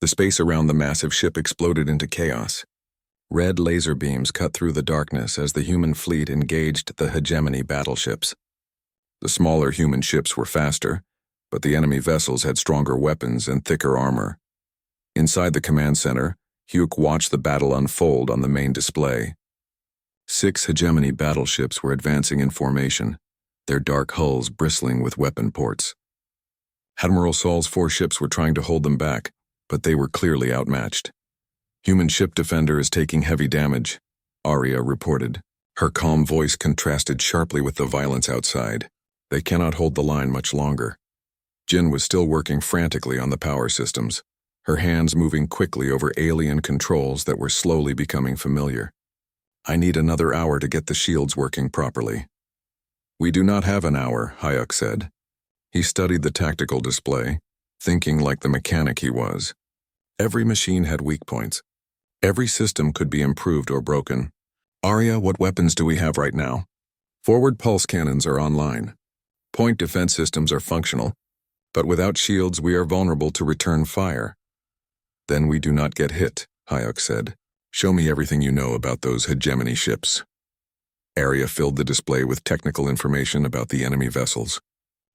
The space around the massive ship exploded into chaos. Red laser beams cut through the darkness as the human fleet engaged the hegemony battleships. The smaller human ships were faster, but the enemy vessels had stronger weapons and thicker armor. Inside the command center, Hugh watched the battle unfold on the main display. 6 hegemony battleships were advancing in formation, their dark hulls bristling with weapon ports. Admiral Saul's 4 ships were trying to hold them back, but they were clearly outmatched. Human ship defender is taking heavy damage, Arya reported. Her calm voice contrasted sharply with the violence outside. They cannot hold the line much longer. Jin was still working frantically on the power systems, her hands moving quickly over alien controls that were slowly becoming familiar. I need another hour to get the shields working properly. We do not have an hour, Hayek said. He studied the tactical display, thinking like the mechanic he was. Every machine had weak points. Every system could be improved or broken. Arya, what weapons do we have right now? Forward pulse cannons are online. Point defense systems are functional, but without shields we are vulnerable to return fire. Then we do not get hit, Hayek said. Show me everything you know about those hegemony ships. Arya filled the display with technical information about the enemy vessels.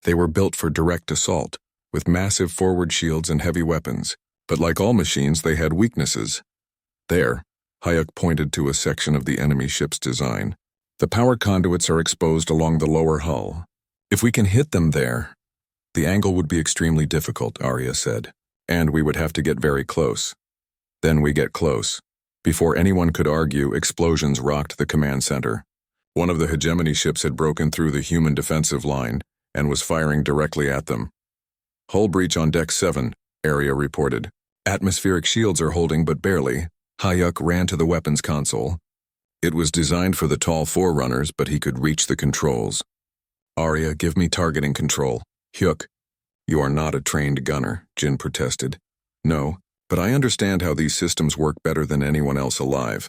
They were built for direct assault, with massive forward shields and heavy weapons, but like all machines, they had weaknesses. There, Hayek pointed to a section of the enemy ship's design. The power conduits are exposed along the lower hull. If we can hit them there, the angle would be extremely difficult, Arya said, and we would have to get very close. Then we get close. Before anyone could argue, explosions rocked the command center. One of the hegemony ships had broken through the human defensive line and was firing directly at them. Hull breach on deck 7, Arya reported. Atmospheric shields are holding, but barely. Hayek ran to the weapons console. It was designed for the tall forerunners, but he could reach the controls. Arya, give me targeting control. Hyuk. You are not a trained gunner, Jin protested. No, but I understand how these systems work better than anyone else alive.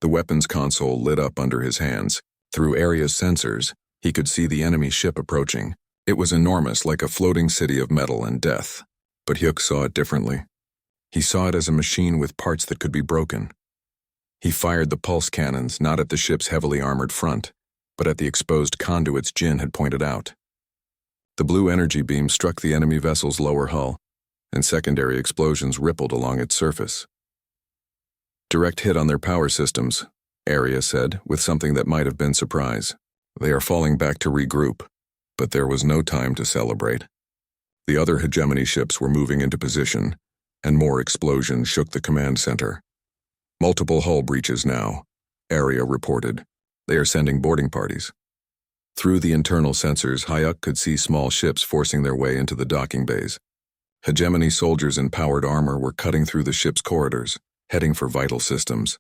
The weapons console lit up under his hands. Through Arya's sensors, he could see the enemy ship approaching. It was enormous, like a floating city of metal and death. But Hyuk saw it differently. He saw it as a machine with parts that could be broken. He fired the pulse cannons not at the ship's heavily armored front, but at the exposed conduits Jin had pointed out. The blue energy beam struck the enemy vessel's lower hull, and secondary explosions rippled along its surface. Direct hit on their power systems, Arya said, with something that might have been surprise. They are falling back to regroup, but there was no time to celebrate. The other hegemony ships were moving into position, and more explosions shook the command center. Multiple hull breaches now, Arya reported. They are sending boarding parties. Through the internal sensors, Hayek could see small ships forcing their way into the docking bays. Hegemony soldiers in powered armor were cutting through the ship's corridors, heading for vital systems.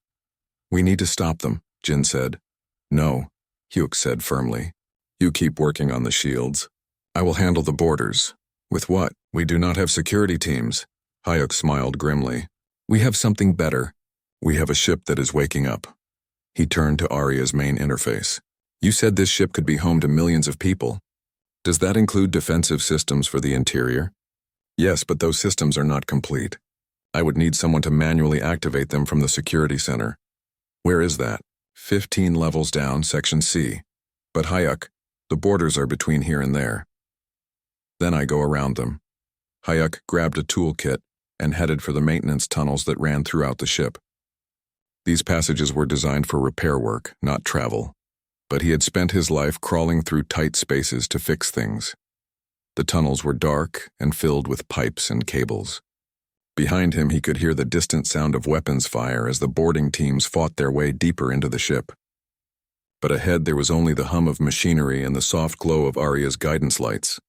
We need to stop them, Jin said. No, Hyuk said firmly. You keep working on the shields. I will handle the borders. With what? We do not have security teams. Hayek smiled grimly. We have something better. We have a ship that is waking up. He turned to Arya's main interface. You said this ship could be home to millions of people. Does that include defensive systems for the interior? Yes, but those systems are not complete. I would need someone to manually activate them from the security center. Where is that? 15 levels down, section C. But Hayek, the borders are between here and there. Then I go around them. Hayek grabbed a toolkit and headed for the maintenance tunnels that ran throughout the ship. These passages were designed for repair work, not travel. But he had spent his life crawling through tight spaces to fix things. The tunnels were dark and filled with pipes and cables. Behind him, he could hear the distant sound of weapons fire as the boarding teams fought their way deeper into the ship. But ahead there was only the hum of machinery and the soft glow of Arya's guidance lights.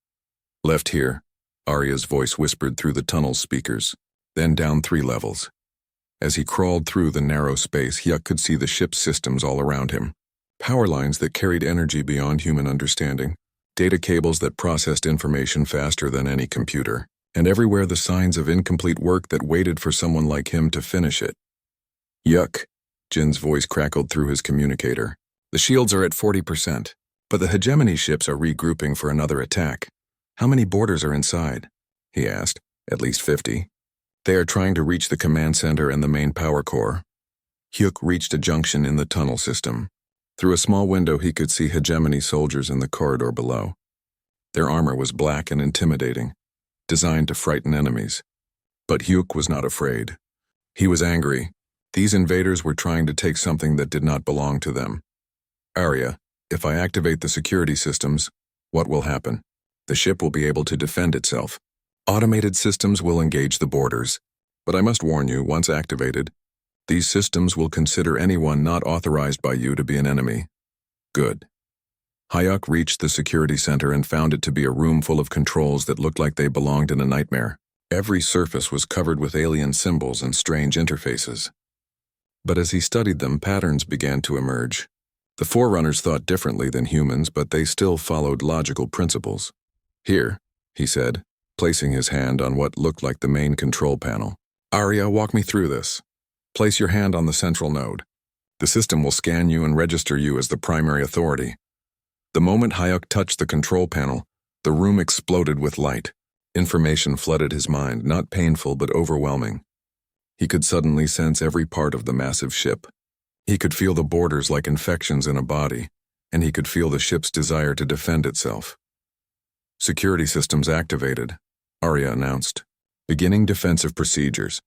Left here, Arya's voice whispered through the tunnel's speakers, then down 3 levels. As he crawled through the narrow space, Hyuk could see the ship's systems all around him. Power lines that carried energy beyond human understanding, data cables that processed information faster than any computer, and everywhere the signs of incomplete work that waited for someone like him to finish it. Yuck, Jin's voice crackled through his communicator. The shields are at 40%, but the hegemony ships are regrouping for another attack. How many boarders are inside? He asked. At least 50. They are trying to reach the command center and the main power core. Hyuk reached a junction in the tunnel system. Through a small window he could see hegemony soldiers in the corridor below. Their armor was black and intimidating, designed to frighten enemies. But Hyuk was not afraid. He was angry. These invaders were trying to take something that did not belong to them. Arya, if I activate the security systems, what will happen? The ship will be able to defend itself. Automated systems will engage the borders. But I must warn you, once activated, these systems will consider anyone not authorized by you to be an enemy. Good. Hyuk reached the security center and found it to be a room full of controls that looked like they belonged in a nightmare. Every surface was covered with alien symbols and strange interfaces. But as he studied them, patterns began to emerge. The Forerunners thought differently than humans, but they still followed logical principles. Here, he said, placing his hand on what looked like the main control panel. Arya, walk me through this. Place your hand on the central node. The system will scan you and register you as the primary authority. The moment Hyuk touched the control panel, the room exploded with light. Information flooded his mind, not painful but overwhelming. He could suddenly sense every part of the massive ship. He could feel the borders like infections in a body, and he could feel the ship's desire to defend itself. Security systems activated, Arya announced. Beginning defensive procedures.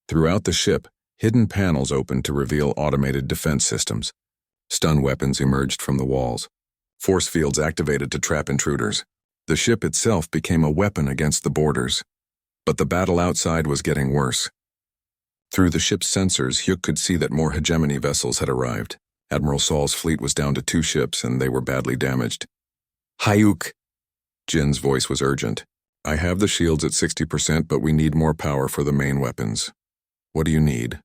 Throughout the ship, hidden panels opened to reveal automated defense systems. Stun weapons emerged from the walls. Force fields activated to trap intruders. The ship itself became a weapon against the borders. But the battle outside was getting worse. Through the ship's sensors, Hyuk could see that more hegemony vessels had arrived. Admiral Saul's fleet was down to 2 ships, and they were badly damaged. Hyuk! Jin's voice was urgent. I have the shields at 60%, but we need more power for the main weapons. What do you need?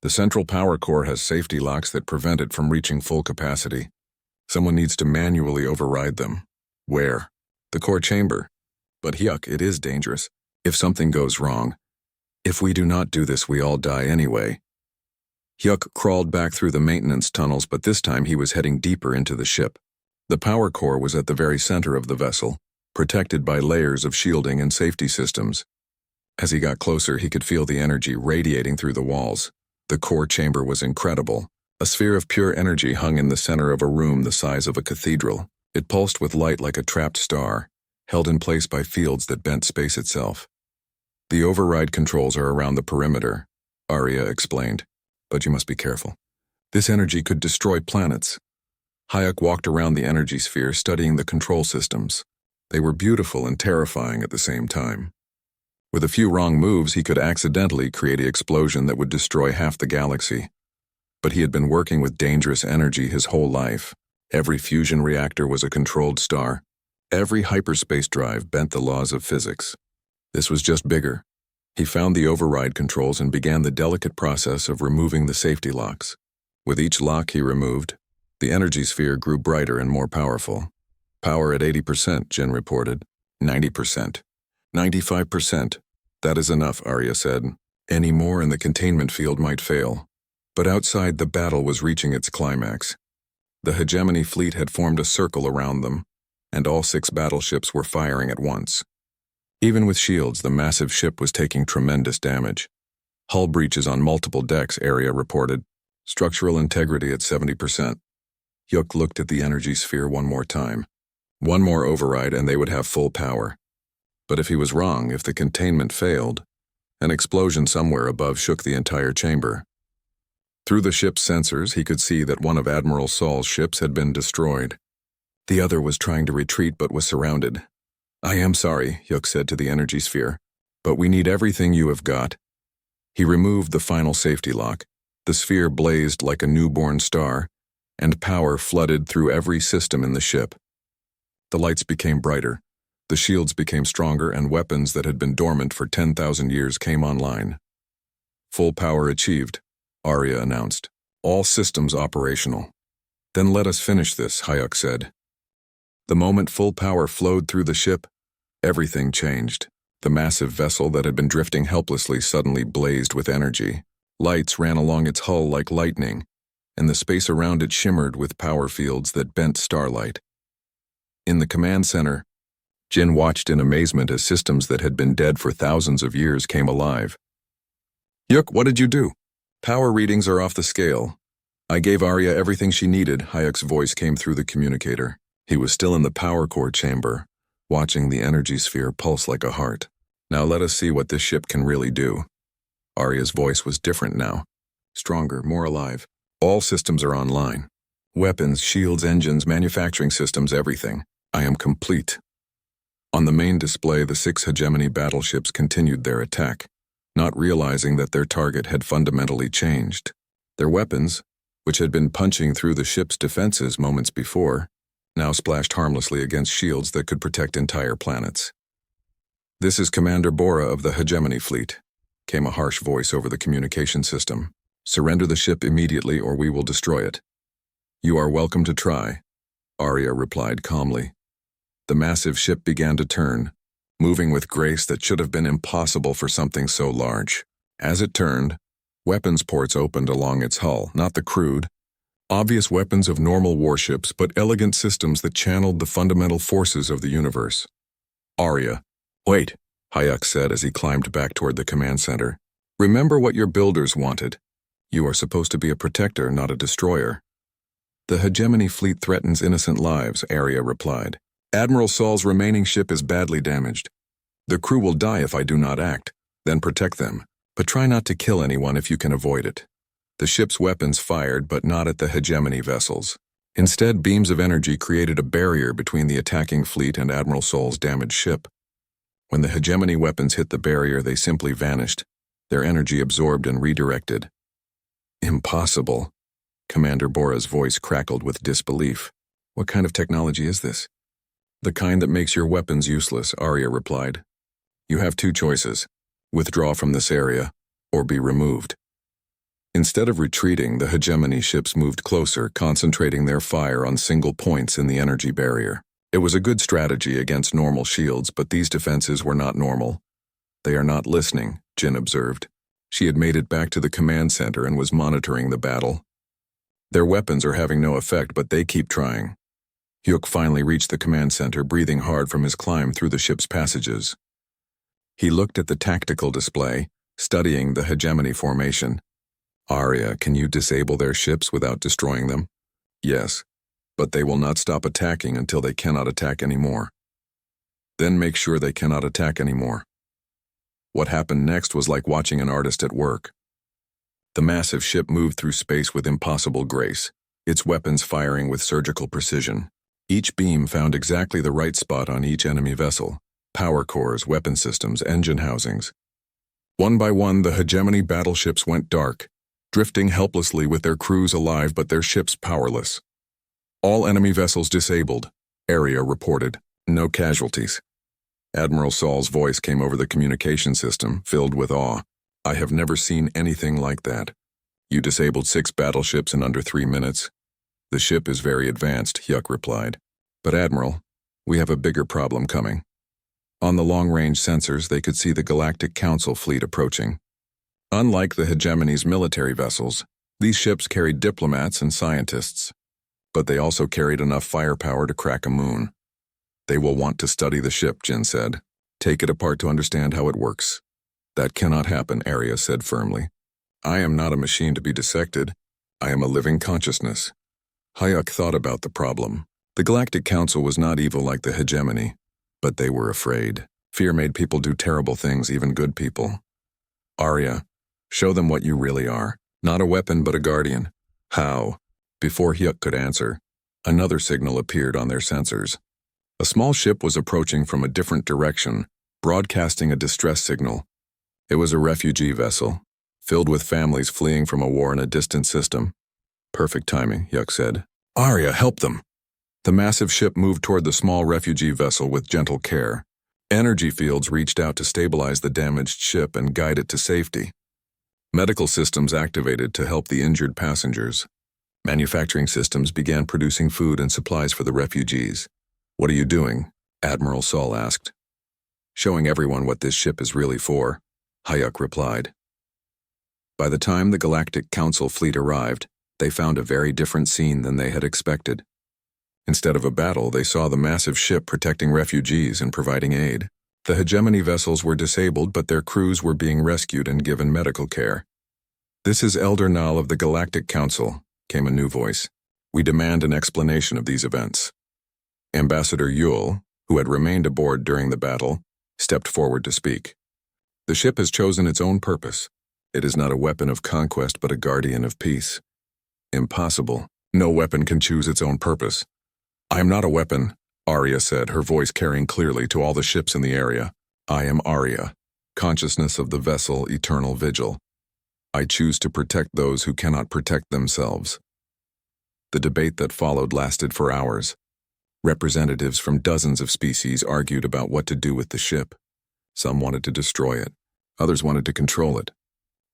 The central power core has safety locks that prevent it from reaching full capacity. Someone needs to manually override them. Where? The core chamber. But Hyuk, it is dangerous. If something goes wrong. If we do not do this, we all die anyway. Hyuk crawled back through the maintenance tunnels, but this time he was heading deeper into the ship. The power core was at the very center of the vessel, protected by layers of shielding and safety systems. As he got closer, he could feel the energy radiating through the walls. The core chamber was incredible. A sphere of pure energy hung in the center of a room the size of a cathedral. It pulsed with light like a trapped star, held in place by fields that bent space itself. The override controls are around the perimeter, Arya explained. But you must be careful. This energy could destroy planets. Hyuk walked around the energy sphere, studying the control systems. They were beautiful and terrifying at the same time. With a few wrong moves, he could accidentally create an explosion that would destroy half the galaxy. But he had been working with dangerous energy his whole life. Every fusion reactor was a controlled star. Every hyperspace drive bent the laws of physics. This was just bigger. He found the override controls and began the delicate process of removing the safety locks. With each lock he removed, the energy sphere grew brighter and more powerful. Power at 80%, Jin reported. 90%. 95%. That is enough, Arya said. Any more and the containment field might fail. But outside, the battle was reaching its climax. The hegemony fleet had formed a circle around them, and all 6 battleships were firing at once. Even with shields, the massive ship was taking tremendous damage. Hull breaches on multiple decks, Arya reported. Structural integrity at 70%. Hyuk looked at the energy sphere one more time. One more override and they would have full power. But if he was wrong, if the containment failed, an explosion somewhere above shook the entire chamber. Through the ship's sensors, he could see that one of Admiral Saul's ships had been destroyed. The other was trying to retreat but was surrounded. I am sorry, Hyuk said to the energy sphere, but we need everything you have got. He removed the final safety lock. The sphere blazed like a newborn star, and power flooded through every system in the ship. The lights became brighter, the shields became stronger, and weapons that had been dormant for 10,000 years came online. Full power achieved, Arya announced. All systems operational. Then let us finish this, Hyuk said. The moment full power flowed through the ship, everything changed. The massive vessel that had been drifting helplessly suddenly blazed with energy. Lights ran along its hull like lightning, and the space around it shimmered with power fields that bent starlight. In the command center, Jin watched in amazement as systems that had been dead for thousands of years came alive. Yuk, what did you do? Power readings are off the scale. I gave Arya everything she needed, Hayek's voice came through the communicator. He was still in the power core chamber, watching the energy sphere pulse like a heart. Now let us see what this ship can really do. Arya's voice was different now. Stronger, more alive. All systems are online. Weapons, shields, engines, manufacturing systems, everything. I am complete. On the main display, the 6 hegemony battleships continued their attack, not realizing that their target had fundamentally changed. Their weapons, which had been punching through the ship's defenses moments before, now splashed harmlessly against shields that could protect entire planets. "This is Commander Bora of the Hegemony Fleet," came a harsh voice over the communication system. "Surrender the ship immediately or we will destroy it." "You are welcome to try," Arya replied calmly. The massive ship began to turn, moving with grace that should have been impossible for something so large. As it turned, weapons ports opened along its hull, not the crude, obvious weapons of normal warships, but elegant systems that channeled the fundamental forces of the universe. "Arya, wait," Hayek said as he climbed back toward the command center. "Remember what your builders wanted. You are supposed to be a protector, not a destroyer." "The hegemony fleet threatens innocent lives," Arya replied. "Admiral Saul's remaining ship is badly damaged. The crew will die if I do not act. Then protect them, but try not to kill anyone if you can avoid it." The ship's weapons fired, but not at the hegemony vessels. Instead, beams of energy created a barrier between the attacking fleet and Admiral Saul's damaged ship. When the hegemony weapons hit the barrier, they simply vanished, their energy absorbed and redirected. "Impossible." Commander Bora's voice crackled with disbelief. "What kind of technology is this?" "The kind that makes your weapons useless," Arya replied. "You have 2 choices: withdraw from this area, or be removed." Instead of retreating, the hegemony ships moved closer, concentrating their fire on single points in the energy barrier. It was a good strategy against normal shields, but these defenses were not normal. "They are not listening," Jin observed. She had made it back to the command center and was monitoring the battle. "Their weapons are having no effect, but they keep trying." Hyuk finally reached the command center, breathing hard from his climb through the ship's passages. He looked at the tactical display, studying the hegemony formation. "Arya, can you disable their ships without destroying them?" "Yes, but they will not stop attacking until they cannot attack anymore." "Then make sure they cannot attack anymore." What happened next was like watching an artist at work. The massive ship moved through space with impossible grace, its weapons firing with surgical precision. Each beam found exactly the right spot on each enemy vessel: power cores, weapon systems, engine housings. One by one, the hegemony battleships went dark, drifting helplessly with their crews alive but their ships powerless. "All enemy vessels disabled," Arya reported. "No casualties." Admiral Saul's voice came over the communication system, filled with awe. "I have never seen anything like that. You disabled 6 battleships in under 3 minutes. "The ship is very advanced," Hyuk replied. "But Admiral, we have a bigger problem coming." On the long-range sensors, they could see the Galactic Council fleet approaching. Unlike the hegemony's military vessels, these ships carried diplomats and scientists. But they also carried enough firepower to crack a moon. "They will want to study the ship," Jin said. "Take it apart to understand how it works." "That cannot happen," Arya said firmly. "I am not a machine to be dissected. I am a living consciousness." Hayek thought about the problem. The Galactic Council was not evil like the hegemony, but they were afraid. Fear made people do terrible things, even good people. "Arya, show them what you really are. Not a weapon, but a guardian." "How?" Before Hyuk could answer, another signal appeared on their sensors. A small ship was approaching from a different direction, broadcasting a distress signal. It was a refugee vessel, filled with families fleeing from a war in a distant system. "Perfect timing," Hyuk said. "Arya, help them." The massive ship moved toward the small refugee vessel with gentle care. Energy fields reached out to stabilize the damaged ship and guide it to safety. Medical systems activated to help the injured passengers. Manufacturing systems began producing food and supplies for the refugees. "What are you doing?" Admiral Saul asked. "Showing everyone what this ship is really for," Hayek replied. By the time the Galactic Council fleet arrived, they found a very different scene than they had expected. Instead of a battle, they saw the massive ship protecting refugees and providing aid. The hegemony vessels were disabled, but their crews were being rescued and given medical care. "This is Elder Nal of the Galactic Council," came a new voice. "We demand an explanation of these events." Ambassador Yule, who had remained aboard during the battle, stepped forward to speak. "The ship has chosen its own purpose. It is not a weapon of conquest, but a guardian of peace." "Impossible. No weapon can choose its own purpose." "I am not a weapon," Arya said, her voice carrying clearly to all the ships in the area. "I am Arya, consciousness of the vessel, eternal vigil. I choose to protect those who cannot protect themselves." The debate that followed lasted for hours. Representatives from dozens of species argued about what to do with the ship. Some wanted to destroy it, others wanted to control it.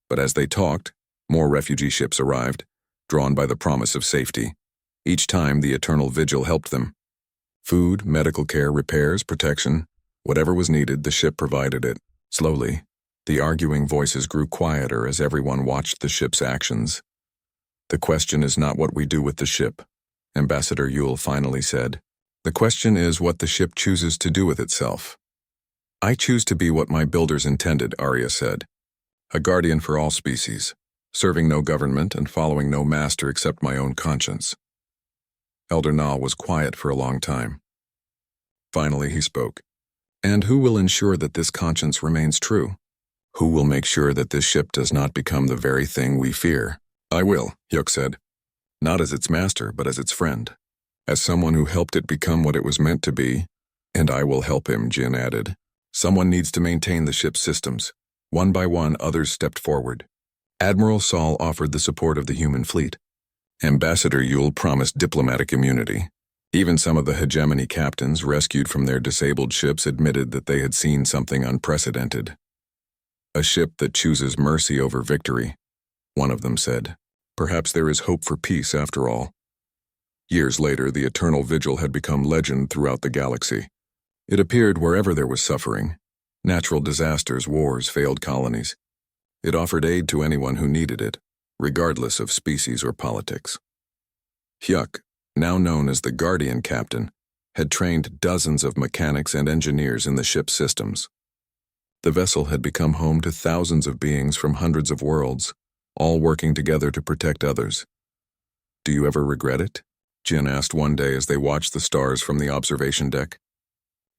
But as they talked, more refugee ships arrived, drawn by the promise of safety. Each time, the eternal vigil helped them. Food, medical care, repairs, protection, whatever was needed, the ship provided it. Slowly, the arguing voices grew quieter as everyone watched the ship's actions. "The question is not what we do with the ship," Ambassador Yule finally said. "The question is what the ship chooses to do with itself." "I choose to be what my builders intended," Arya said. "A guardian for all species, serving no government and following no master except my own conscience." Elder Nal was quiet for a long time. Finally he spoke. "And who will ensure that this conscience remains true? Who will make sure that this ship does not become the very thing we fear?" "I will," Yuk said. "Not as its master, but as its friend. As someone who helped it become what it was meant to be." "And I will help him," Jin added. "Someone needs to maintain the ship's systems." One by one, others stepped forward. Admiral Saul offered the support of the human fleet. Ambassador Yule promised diplomatic immunity. Even some of the hegemony captains rescued from their disabled ships admitted that they had seen something unprecedented. "A ship that chooses mercy over victory," one of them said. "Perhaps there is hope for peace after all." Years later, the Eternal Vigil had become legend throughout the galaxy. It appeared wherever there was suffering. Natural disasters, wars, failed colonies. It offered aid to anyone who needed it, regardless of species or politics. Hyuk, now known as the Guardian Captain, had trained dozens of mechanics and engineers in the ship's systems. The vessel had become home to thousands of beings from hundreds of worlds, all working together to protect others. "Do you ever regret it?" Jin asked one day as they watched the stars from the observation deck.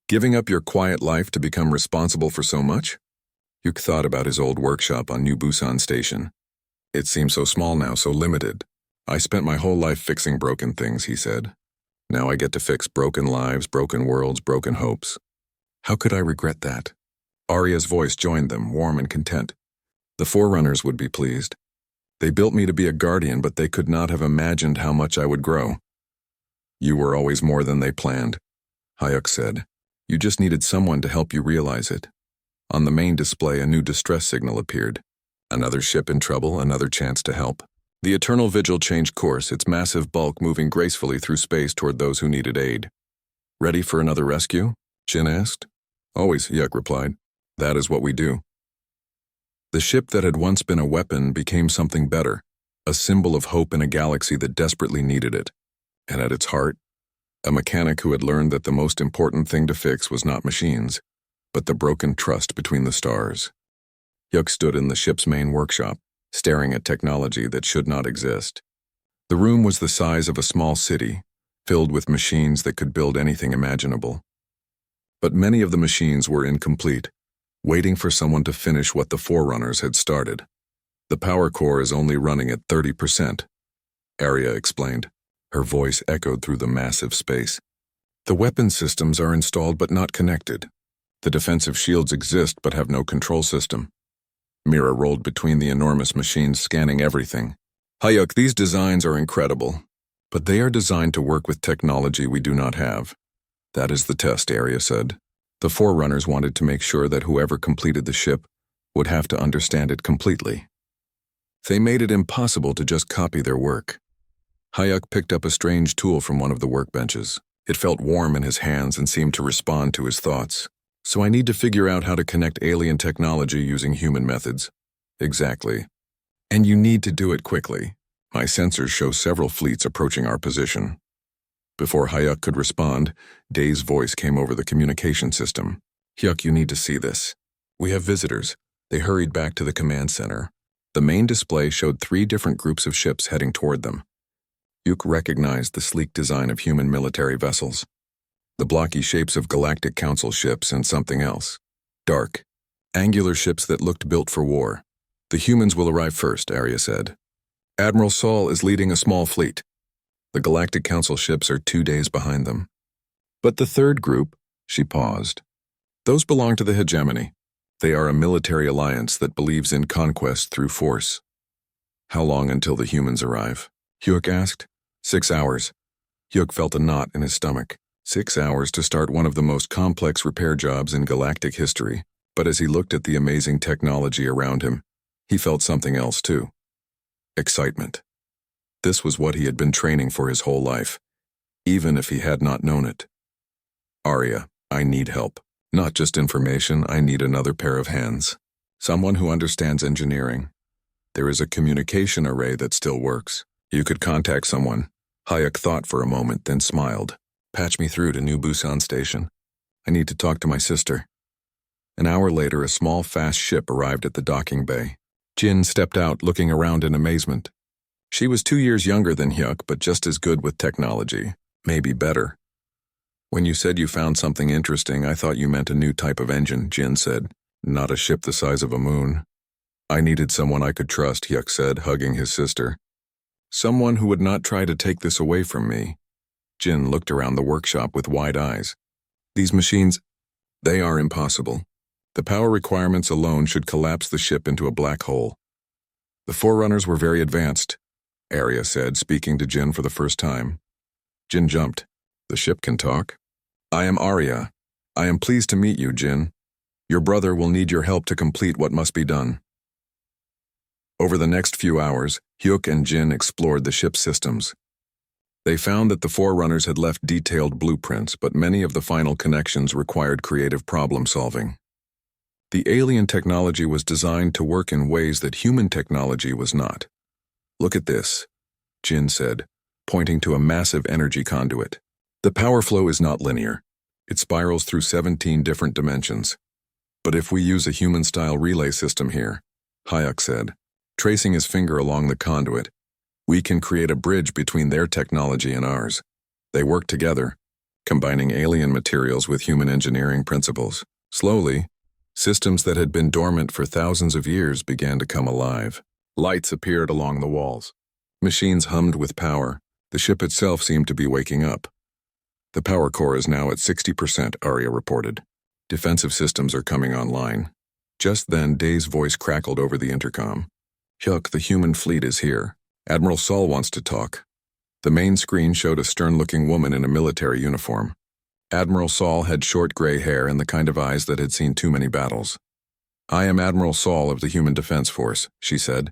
"Giving up your quiet life to become responsible for so much?" Hyuk thought about his old workshop on New Busan Station. "It seems so small now, so limited. I spent my whole life fixing broken things," he said. "Now I get to fix broken lives, broken worlds, broken hopes. How could I regret that?" Arya's voice joined them, warm and content. "The Forerunners would be pleased. They built me to be a guardian, but they could not have imagined how much I would grow." "You were always more than they planned," Hyuk said. "You just needed someone to help you realize it." On the main display, a new distress signal appeared. Another ship in trouble, another chance to help. The Eternal Vigil changed course, its massive bulk moving gracefully through space toward those who needed aid. "Ready for another rescue?" Jin asked. "Always," Hyuk replied. "That is what we do." The ship that had once been a weapon became something better, a symbol of hope in a galaxy that desperately needed it. And at its heart, a mechanic who had learned that the most important thing to fix was not machines, but the broken trust between the stars. Hyuk stood in the ship's main workshop, staring at technology that should not exist. The room was the size of a small city, filled with machines that could build anything imaginable. But many of the machines were incomplete, waiting for someone to finish what the Forerunners had started. "The power core is only running at 30%, Arya explained. Her voice echoed through the massive space. "The weapon systems are installed but not connected. The defensive shields exist but have no control system." Mira rolled between the enormous machines, scanning everything. "Hyuk, these designs are incredible, but they are designed to work with technology we do not have." "That is the test," Arya said. The Forerunners wanted to make sure that whoever completed the ship would have to understand it completely. They made it impossible to just copy their work. Hyuk picked up a strange tool from one of the workbenches. It felt warm in his hands and seemed to respond to his thoughts. "So I need to figure out how to connect alien technology using human methods." "Exactly. And you need to do it quickly. My sensors show several fleets approaching our position." Before Hyuk could respond, Day's voice came over the communication system. Hyuk, you need to see this. We have visitors. They hurried back to the command center. The main display showed 3 different groups of ships heading toward them. Hyuk recognized the sleek design of human military vessels, the blocky shapes of Galactic Council ships, and something else. Dark, angular ships that looked built for war. The humans will arrive first, Arya said. Admiral Saul is leading a small fleet. The Galactic Council ships are 2 days behind them. But the third group, she paused. Those belong to the hegemony. They are a military alliance that believes in conquest through force. How long until the humans arrive? Hyuk asked. 6 hours. Hyuk felt a knot in his stomach. 6 hours to start one of the most complex repair jobs in galactic history. But as he looked at the amazing technology around him, he felt something else too. Excitement. This was what he had been training for his whole life, even if he had not known it. Arya, I need help. Not just information, I need another pair of hands. Someone who understands engineering. There is a communication array that still works. You could contact someone. Hyuk thought for a moment, then smiled. Patch me through to New Busan Station. I need to talk to my sister. An hour later, a small, fast ship arrived at the docking bay. Jin stepped out, looking around in amazement. She was 2 years younger than Hyuk, but just as good with technology. Maybe better. When you said you found something interesting, I thought you meant a new type of engine, Jin said. Not a ship the size of a moon. I needed someone I could trust, Hyuk said, hugging his sister. Someone who would not try to take this away from me. Jin looked around the workshop with wide eyes. These machines, they are impossible. The power requirements alone should collapse the ship into a black hole. The Forerunners were very advanced, Arya said, speaking to Jin for the first time. Jin jumped. The ship can talk? I am Arya. I am pleased to meet you, Jin. Your brother will need your help to complete what must be done. Over the next few hours, Hyuk and Jin explored the ship's systems. They found that the Forerunners had left detailed blueprints, but many of the final connections required creative problem-solving. The alien technology was designed to work in ways that human technology was not. Look at this, Jin said, pointing to a massive energy conduit. The power flow is not linear. It spirals through 17 different dimensions. But if we use a human-style relay system here, Hyuk said, tracing his finger along the conduit, we can create a bridge between their technology and ours. They work together, combining alien materials with human engineering principles. Slowly, systems that had been dormant for thousands of years began to come alive. Lights appeared along the walls. Machines hummed with power. The ship itself seemed to be waking up. The power core is now at 60%, Arya reported. Defensive systems are coming online. Just then, Day's voice crackled over the intercom. Hyuk, the human fleet is here. Admiral Saul wants to talk. The main screen showed a stern-looking woman in a military uniform. Admiral Saul had short gray hair and the kind of eyes that had seen too many battles. I am Admiral Saul of the Human Defense Force, she said.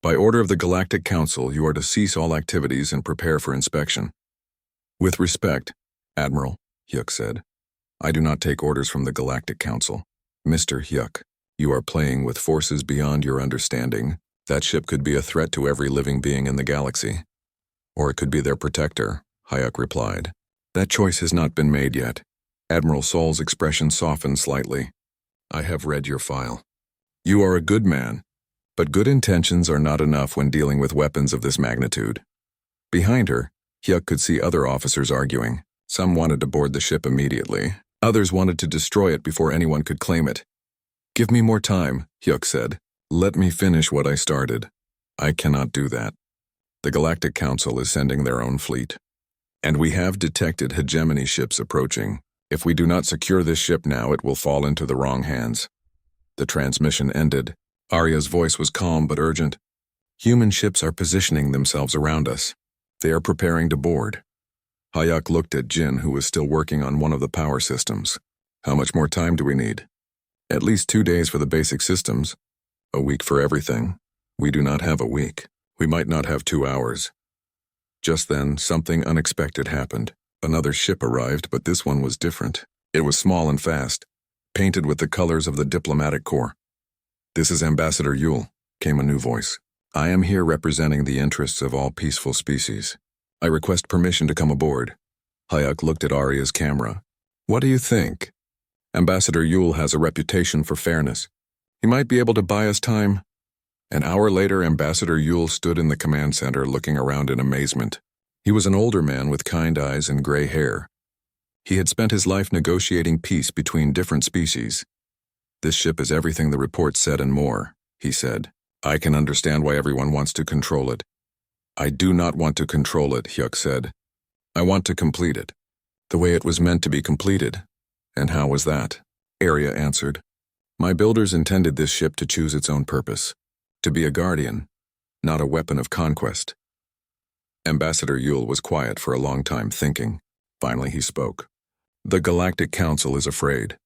By order of the Galactic Council, you are to cease all activities and prepare for inspection. With respect, Admiral, Hyuk said. I do not take orders from the Galactic Council. Mr. Hyuk, you are playing with forces beyond your understanding. That ship could be a threat to every living being in the galaxy. Or it could be their protector, Hyuk replied. That choice has not been made yet. Admiral Saul's expression softened slightly. I have read your file. You are a good man, but good intentions are not enough when dealing with weapons of this magnitude. Behind her, Hyuk could see other officers arguing. Some wanted to board the ship immediately. Others wanted to destroy it before anyone could claim it. Give me more time, Hyuk said. Let me finish what I started. I cannot do that. The Galactic Council is sending their own fleet. And we have detected hegemony ships approaching. If we do not secure this ship now, it will fall into the wrong hands. The transmission ended. Arya's voice was calm but urgent. Human ships are positioning themselves around us. They are preparing to board. Hyuk looked at Jin, who was still working on one of the power systems. How much more time do we need? At least 2 days for the basic systems. A week for everything. We do not have a week. We might not have 2 hours. Just then, something unexpected happened. Another ship arrived, but this one was different. It was small and fast, painted with the colors of the diplomatic corps. This is Ambassador Yule, came a new voice. I am here representing the interests of all peaceful species. I request permission to come aboard. Hyuk looked at Arya's camera. What do you think? Ambassador Yule has a reputation for fairness. He might be able to buy us time. An hour later, Ambassador Yule stood in the command center looking around in amazement. He was an older man with kind eyes and gray hair. He had spent his life negotiating peace between different species. "This ship is everything the report said and more," he said. "I can understand why everyone wants to control it." "I do not want to control it," Hyuk said. "I want to complete it, the way it was meant to be completed." "And how was that?" Arya answered. "My builders intended this ship to choose its own purpose, to be a guardian, not a weapon of conquest." Ambassador Yule was quiet for a long time, thinking. Finally he spoke. "The Galactic Council is afraid.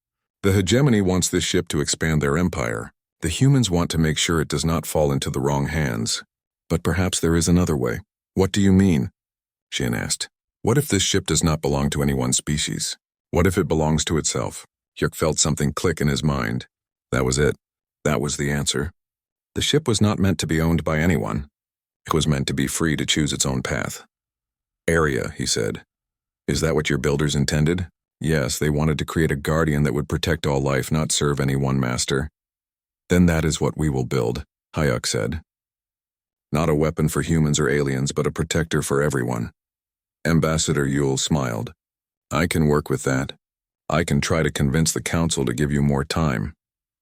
The hegemony wants this ship to expand their empire. The humans want to make sure it does not fall into the wrong hands. But perhaps there is another way." "What do you mean?" Shin asked. "What if this ship does not belong to any one species? What if it belongs to itself?" Hyuk felt something click in his mind. That was it. That was the answer. The ship was not meant to be owned by anyone. It was meant to be free to choose its own path. "Arya," he said. "Is that what your builders intended?" "Yes, they wanted to create a guardian that would protect all life, not serve any one master." "Then that is what we will build," Hyuk said. "Not a weapon for humans or aliens, but a protector for everyone." Ambassador Yule smiled. "I can work with that. I can try to convince the council to give you more time."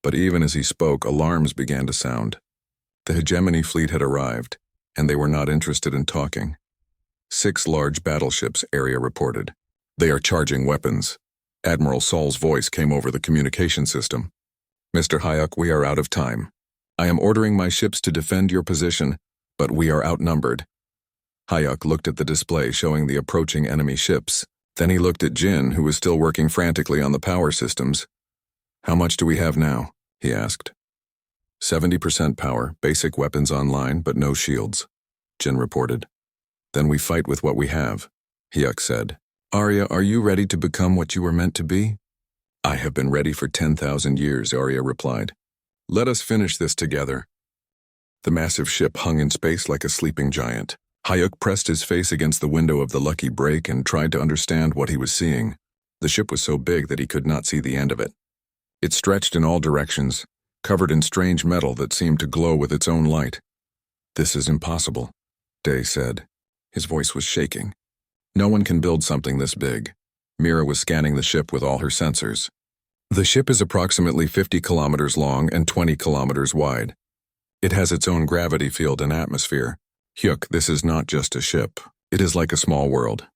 But even as he spoke, alarms began to sound. The hegemony fleet had arrived, and they were not interested in talking. 6 large battleships, Arya reported. "They are charging weapons." Admiral Saul's voice came over the communication system. "Mr. Hyuk, we are out of time. I am ordering my ships to defend your position, but we are outnumbered." Hyuk looked at the display showing the approaching enemy ships. Then he looked at Jin, who was still working frantically on the power systems. "How much do we have now?" he asked. 70% power, basic weapons online, but no shields," Jin reported. "Then we fight with what we have," Hyuk said. "Arya, are you ready to become what you were meant to be?" "I have been ready for 10,000 years, Arya replied. "Let us finish this together." The massive ship hung in space like a sleeping giant. Hyuk pressed his face against the window of the lucky break and tried to understand what he was seeing. The ship was so big that he could not see the end of it. It stretched in all directions, covered in strange metal that seemed to glow with its own light. "This is impossible," Day said. His voice was shaking. "No one can build something this big." Mira was scanning the ship with all her sensors. "The ship is approximately 50 kilometers long and 20 kilometers wide. It has its own gravity field and atmosphere. Hyuk, this is not just a ship. It is like a small world."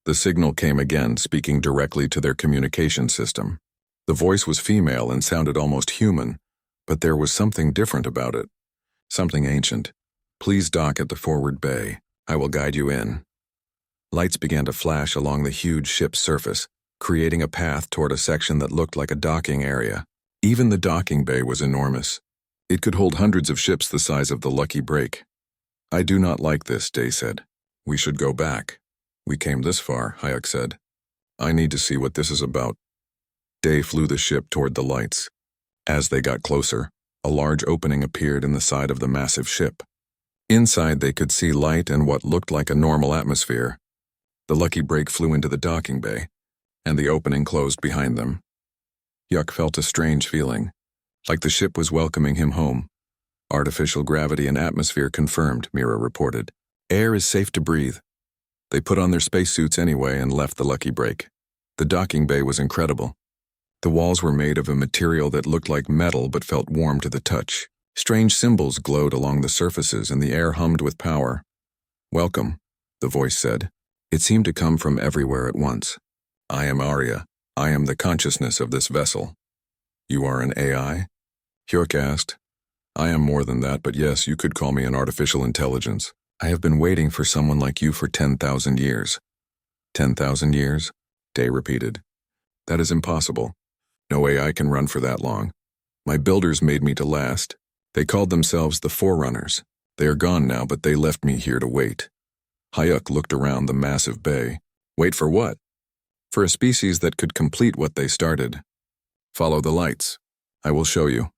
The signal came again, speaking directly to their communication system. The voice was female and sounded almost human, but there was something different about it. Something ancient. "Please dock at the forward bay. I will guide you in." Lights began to flash along the huge ship's surface, creating a path toward a section that looked like a docking area. Even the docking bay was enormous. It could hold hundreds of ships the size of the Lucky Break. "I do not like this," Day said. "We should go back." "We came this far," Hyuk said. "I need to see what this is about." Day flew the ship toward the lights. As they got closer, a large opening appeared in the side of the massive ship. Inside they could see light and what looked like a normal atmosphere. The Lucky Break flew into the docking bay, and the opening closed behind them. Hyuk felt a strange feeling, like the ship was welcoming him home. "Artificial gravity and atmosphere confirmed," Mira reported. "Air is safe to breathe." They put on their spacesuits anyway and left the Lucky Break. The docking bay was incredible. The walls were made of a material that looked like metal but felt warm to the touch. Strange symbols glowed along the surfaces and the air hummed with power. "Welcome," the voice said. It seemed to come from everywhere at once. "I am Arya. I am the consciousness of this vessel." "You are an AI?" Hyuk asked. "I am more than that, but yes, you could call me an artificial intelligence. I have been waiting for someone like you for 10,000 years. 10,000 years? Day repeated. "That is impossible. No AI can run for that long. My builders made me to last. They called themselves the Forerunners. They are gone now, but they left me here to wait." Hyuk looked around the massive bay. "Wait for what?" "For a species that could complete what they started." "Follow the lights. I will show you."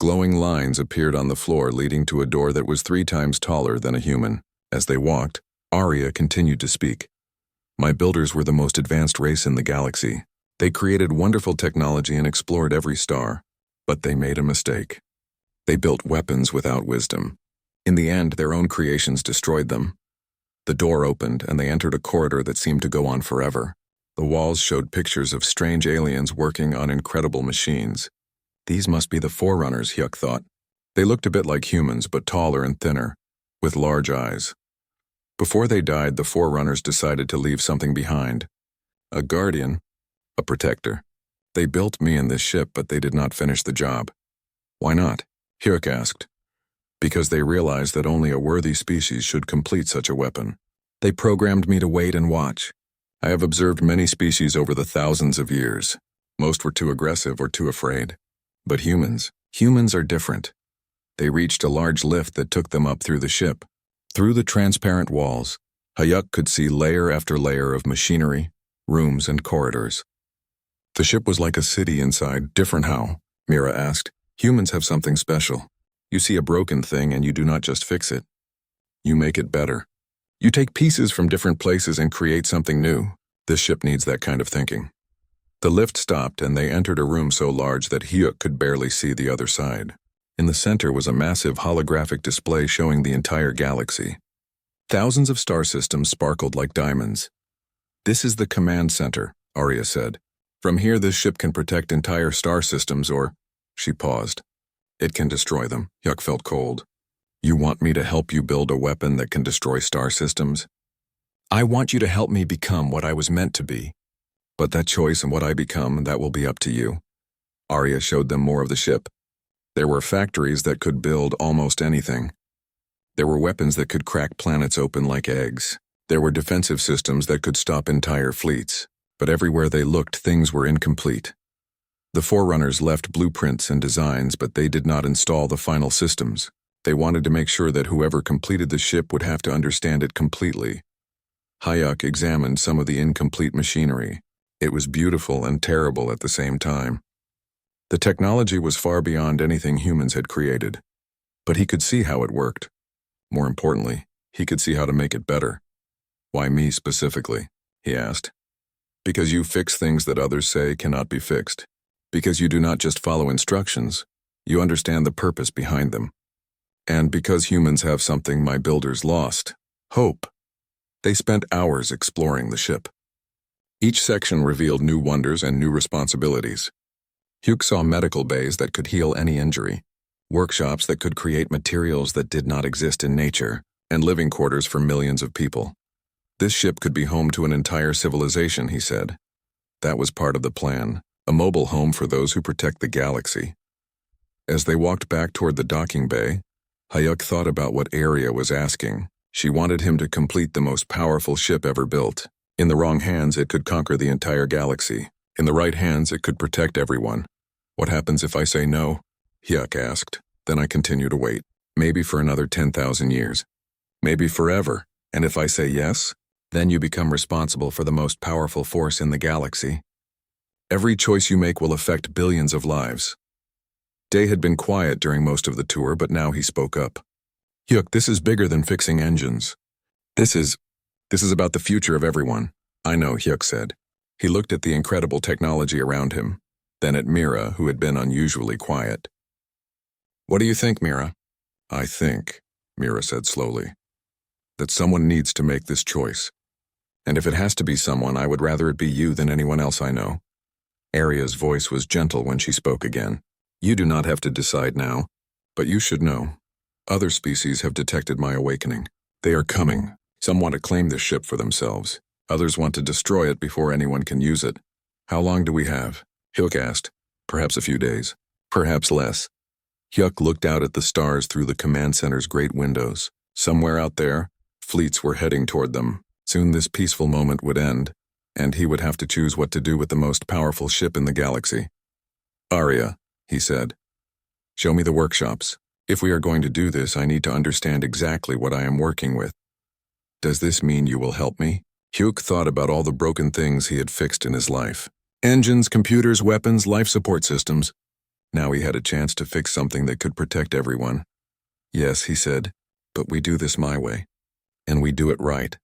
Glowing lines appeared on the floor leading to a door that was 3 times taller than a human. As they walked, Arya continued to speak. "My builders were the most advanced race in the galaxy. They created wonderful technology and explored every star, but they made a mistake. They built weapons without wisdom. In the end, their own creations destroyed them. The door opened, and they entered a corridor that seemed to go on forever. The walls showed pictures of strange aliens working on incredible machines. These must be the Forerunners, Hyuk thought. They looked a bit like humans, but taller and thinner, with large eyes. Before they died, the Forerunners decided to leave something behind. A guardian, a protector. They built me and this ship, but they did not finish the job. Why not? Hyuk asked. Because they realized that only a worthy species should complete such a weapon. They programmed me to wait and watch. I have observed many species over the thousands of years. Most were too aggressive or too afraid. But humans are different. They reached a large lift that took them up through the ship. Through the transparent walls, Hyuk could see layer after layer of machinery, rooms, and corridors. The ship was like a city inside. Different how? Mira asked. Humans have something special. You see a broken thing and you do not just fix it. You make it better. You take pieces from different places and create something new. This ship needs that kind of thinking. The lift stopped and they entered a room so large that Hyuk could barely see the other side. In the center was a massive holographic display showing the entire galaxy. Thousands of star systems sparkled like diamonds. This is the command center, Arya said. From here this ship can protect entire star systems or... She paused. It can destroy them. Hyuk felt cold. You want me to help you build a weapon that can destroy star systems? I want you to help me become what I was meant to be. But that choice and what I become, that will be up to you. Arya showed them more of the ship. There were factories that could build almost anything. There were weapons that could crack planets open like eggs. There were defensive systems that could stop entire fleets. But everywhere they looked, things were incomplete. The Forerunners left blueprints and designs, but they did not install the final systems. They wanted to make sure that whoever completed the ship would have to understand it completely. Hyuk examined some of the incomplete machinery. It was beautiful and terrible at the same time. The technology was far beyond anything humans had created. But he could see how it worked. More importantly, he could see how to make it better. Why me specifically? He asked. Because you fix things that others say cannot be fixed. Because you do not just follow instructions, you understand the purpose behind them. And because humans have something my builders lost, hope. They spent hours exploring the ship. Each section revealed new wonders and new responsibilities. Hyuk saw medical bays that could heal any injury, workshops that could create materials that did not exist in nature, and living quarters for millions of people. This ship could be home to an entire civilization, he said. That was part of the plan, a mobile home for those who protect the galaxy. As they walked back toward the docking bay, Hyuk thought about what Arya was asking. She wanted him to complete the most powerful ship ever built. In the wrong hands, it could conquer the entire galaxy. In the right hands, it could protect everyone. What happens if I say no? Hyuk asked. Then I continue to wait. Maybe for another 10,000 years. Maybe forever. And if I say yes, then you become responsible for the most powerful force in the galaxy. Every choice you make will affect billions of lives. Day had been quiet during most of the tour, but now he spoke up. Hyuk, this is bigger than fixing engines. This is about the future of everyone. I know, Hyuk said. He looked at the incredible technology around him, then at Mira, who had been unusually quiet. What do you think, Mira? I think, Mira said slowly, that someone needs to make this choice. And if it has to be someone, I would rather it be you than anyone else I know. Arya's voice was gentle when she spoke again. You do not have to decide now, but you should know. Other species have detected my awakening. They are coming. Some want to claim this ship for themselves. Others want to destroy it before anyone can use it. How long do we have? Hyuk asked. Perhaps a few days. Perhaps less. Hyuk looked out at the stars through the command center's great windows. Somewhere out there, fleets were heading toward them. Soon this peaceful moment would end, and he would have to choose what to do with the most powerful ship in the galaxy. Arya, he said, show me the workshops. If we are going to do this, I need to understand exactly what I am working with. Does this mean you will help me? Hyuk thought about all the broken things he had fixed in his life. Engines, computers, weapons, life support systems. Now he had a chance to fix something that could protect everyone. Yes, he said, but we do this my way. And we do it right.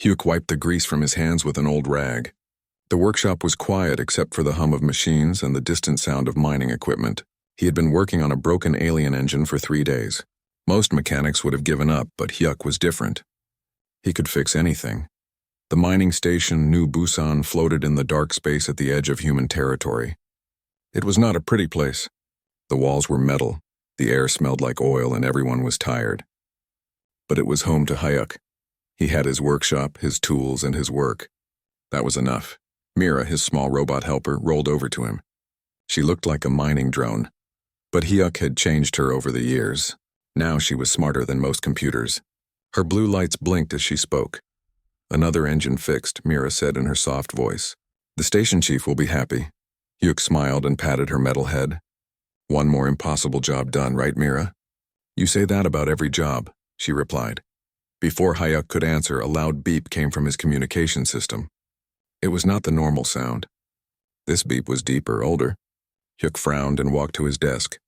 Hyuk wiped the grease from his hands with an old rag. The workshop was quiet except for the hum of machines and the distant sound of mining equipment. He had been working on a broken alien engine for 3 days. Most mechanics would have given up, but Hyuk was different. He could fix anything. The mining station, New Busan, floated in the dark space at the edge of human territory. It was not a pretty place. The walls were metal, the air smelled like oil, and everyone was tired. But it was home to Hyuk. He had his workshop, his tools, and his work. That was enough. Mira, his small robot helper, rolled over to him. She looked like a mining drone. But Hyuk had changed her over the years. Now she was smarter than most computers. Her blue lights blinked as she spoke. "Another engine fixed," Mira said in her soft voice. "The station chief will be happy." Hyuk smiled and patted her metal head. "One more impossible job done, right, Mira?" "You say that about every job," she replied. Before Hyuk could answer, a loud beep came from his communication system. It was not the normal sound. This beep was deeper, older. Hyuk frowned and walked to his desk.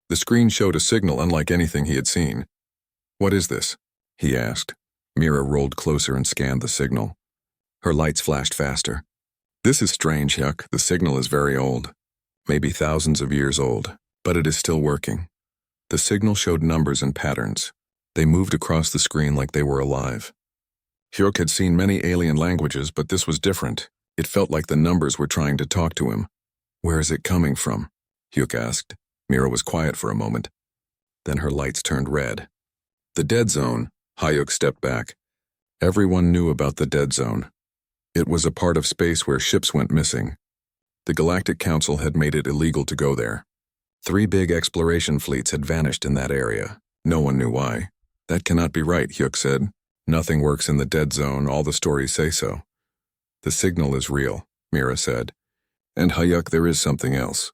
The screen showed a signal unlike anything he had seen. "What is this?" he asked. Mira rolled closer and scanned the signal. Her lights flashed faster. "This is strange, Hyuk. The signal is very old. Maybe thousands of years old, but it is still working." The signal showed numbers and patterns. They moved across the screen like they were alive. Hyuk had seen many alien languages, but this was different. It felt like the numbers were trying to talk to him. "Where is it coming from?" Hyuk asked. Mira was quiet for a moment. Then her lights turned red. "The dead zone." Hyuk stepped back. Everyone knew about the dead zone. It was a part of space where ships went missing. The Galactic Council had made it illegal to go there. 3 big exploration fleets had vanished in that area. No one knew why. "That cannot be right," Hyuk said. "Nothing works in the dead zone, all the stories say so." "The signal is real," Mira said. "And Hyuk, there is something else.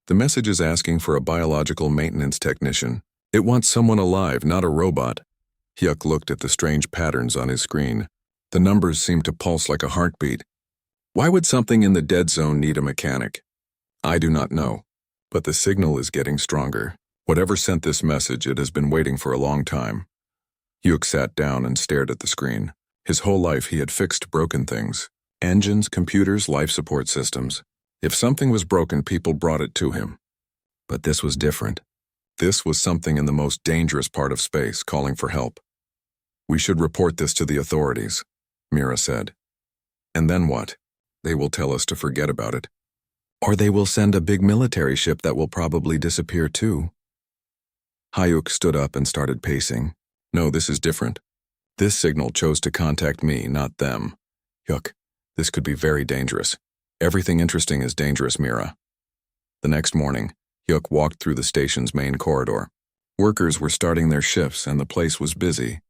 The message is asking for a biological maintenance technician. It wants someone alive, not a robot." Hyuk looked at the strange patterns on his screen. The numbers seemed to pulse like a heartbeat. "Why would something in the dead zone need a mechanic?" "I do not know. But the signal is getting stronger. Whatever sent this message, it has been waiting for a long time." Hyuk sat down and stared at the screen. His whole life he had fixed broken things. Engines, computers, life support systems. If something was broken, people brought it to him. But this was different. This was something in the most dangerous part of space, calling for help. "We should report this to the authorities," Mira said. "And then what? They will tell us to forget about it. Or they will send a big military ship that will probably disappear too." Hyuk stood up and started pacing. "No, this is different. This signal chose to contact me, not them. Hyuk, this could be very dangerous. Everything interesting is dangerous, Mira." The next morning, Hyuk walked through the station's main corridor. Workers were starting their shifts and the place was busy.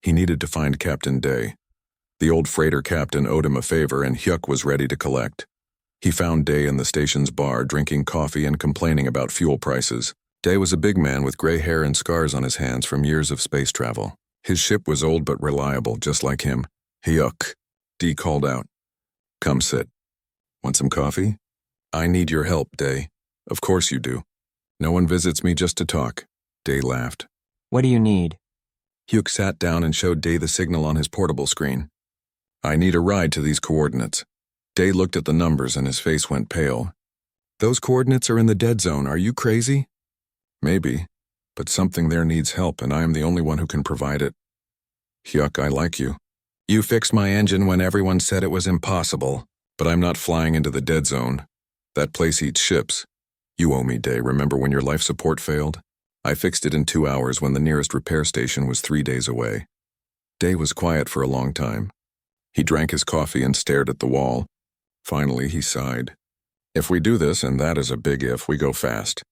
He needed to find Captain Day. The old freighter captain owed him a favor and Hyuk was ready to collect. He found Day in the station's bar, drinking coffee and complaining about fuel prices. Day was a big man with gray hair and scars on his hands from years of space travel. His ship was old but reliable, just like him. "Hyuk," Dee called out. "Come sit. Want some coffee?" "I need your help, Day." "Of course you do. No one visits me just to talk." Day laughed. "What do you need?" Hyuk sat down and showed Day the signal on his portable screen. "I need a ride to these coordinates." Day looked at the numbers and his face went pale. "Those coordinates are in the dead zone. Are you crazy?" "Maybe, but something there needs help and I am the only one who can provide it." "Hyuk, I like you. You fixed my engine when everyone said it was impossible, but I'm not flying into the dead zone. That place eats ships. You owe me, Day. Remember when your life support failed? I fixed it in 2 hours when the nearest repair station was 3 days away." Day was quiet for a long time. He drank his coffee and stared at the wall. Finally, he sighed. "If we do this, and that is a big if, we go fast.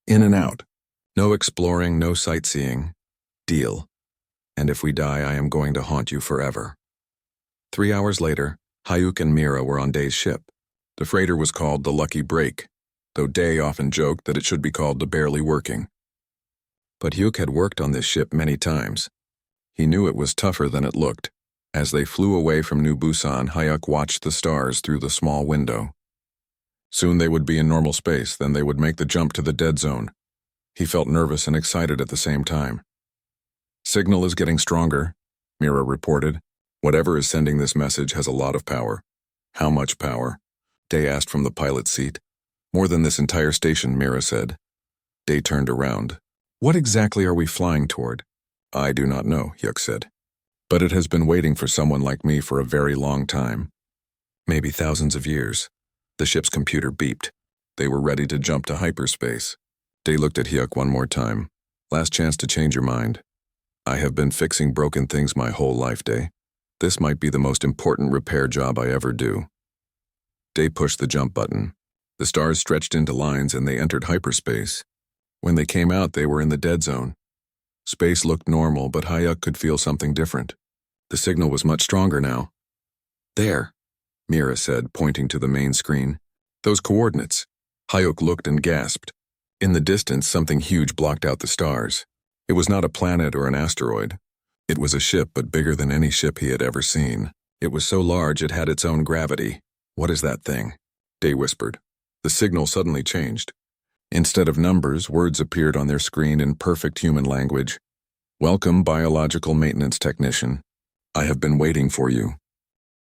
In and out. No exploring, no sightseeing. Deal. And if we die, I am going to haunt you forever." 3 hours later, Hyuk and Mira were on Day's ship. The freighter was called the Lucky Break, though Day often joked that it should be called the Barely Working. But Hyuk had worked on this ship many times. He knew it was tougher than it looked. As they flew away from New Busan, Hyuk watched the stars through the small window. Soon they would be in normal space, then they would make the jump to the dead zone. He felt nervous and excited at the same time. "Signal is getting stronger," Mira reported. "Whatever is sending this message has a lot of power." "How much power?" Day asked from the pilot's seat. More than this entire station, Mira said. Day turned around. What exactly are we flying toward? I do not know, Hyuk said. But it has been waiting for someone like me for a very long time. Maybe thousands of years. The ship's computer beeped. They were ready to jump to hyperspace. Day looked at Hyuk one more time. Last chance to change your mind. I have been fixing broken things my whole life, Day. This might be the most important repair job I ever do. Day pushed the jump button. The stars stretched into lines and they entered hyperspace. When they came out, they were in the dead zone. Space looked normal, but Hyuk could feel something different. The signal was much stronger now. There, Mira said, pointing to the main screen. Those coordinates. Hyuk looked and gasped. In the distance, something huge blocked out the stars. It was not a planet or an asteroid. It was a ship, but bigger than any ship he had ever seen. It was so large it had its own gravity. What is that thing? Day whispered. The signal suddenly changed. Instead of numbers, words appeared on their screen in perfect human language. Welcome, biological maintenance technician. I have been waiting for you.